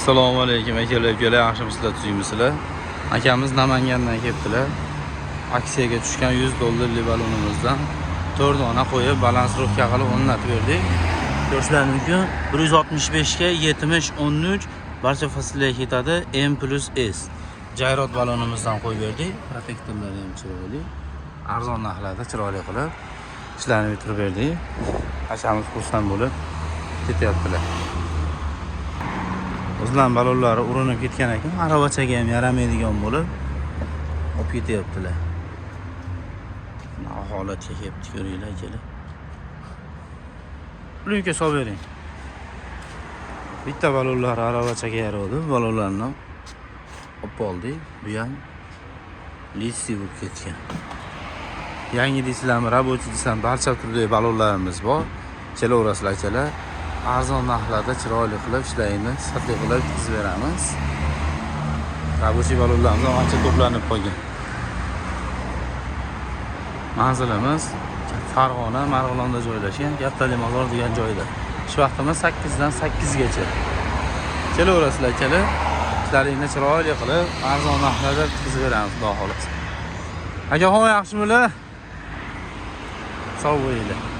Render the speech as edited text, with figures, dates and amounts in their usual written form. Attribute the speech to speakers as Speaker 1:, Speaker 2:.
Speaker 1: Assalomu alaykum akalar, yaxshimisizlar, tuzingmisizlar? Akamiz Namangandan kelibdilar. Aksiyaga tushgan $100 balonimizdan 4 dona qo'yib, balansировка qilib o'rnatib berdik. Ko'rishlaringiz mumkin. 165 ga 70 13 barcha fasllarga ketadi. M+S. Jayrot balonimizdan qo'yib berdik. Protektorlari ham chiroyli. Arzon narxlarda chiroyli qilib ishlarni bitirib berdik. Akamiz xursand bo'lib ketyaptilar. O'zlan balonlari urinib ketgan ekan, aravachaga ham yaramaydigan bo'lib olib ketyaptilar. Mana holatga kelibdi, ko'ringlar akalar. Plyonka solib bering. Bitta balonlar aravachaga yaraydi, balonlarni olib oldik. Bu ham litsi bo'lib ketgan. Yangi dislarmi, рабочий dislarmi, barcha turdagi balonlarimiz bor. Kelaverasizlar akalar. Arzon narxlarda chiroyli qilib ishlayni sifatli qilib yetkazib beramiz. Rабочий balonlarimiz ancha to'planib qolgan. Manzilimiz Farg'ona, Marg'ilonda joylashgan, Kaftali mozor degan joyda. Shu vaqtimiz 8 dan 8 gacha. Kelaverasizlar akalar. Ishlaringni chiroyli qilib, arzon narxlarda yetkazib beramiz, xudo xolasa. Akaxon yaxshimilar? Sog' bo'linglar.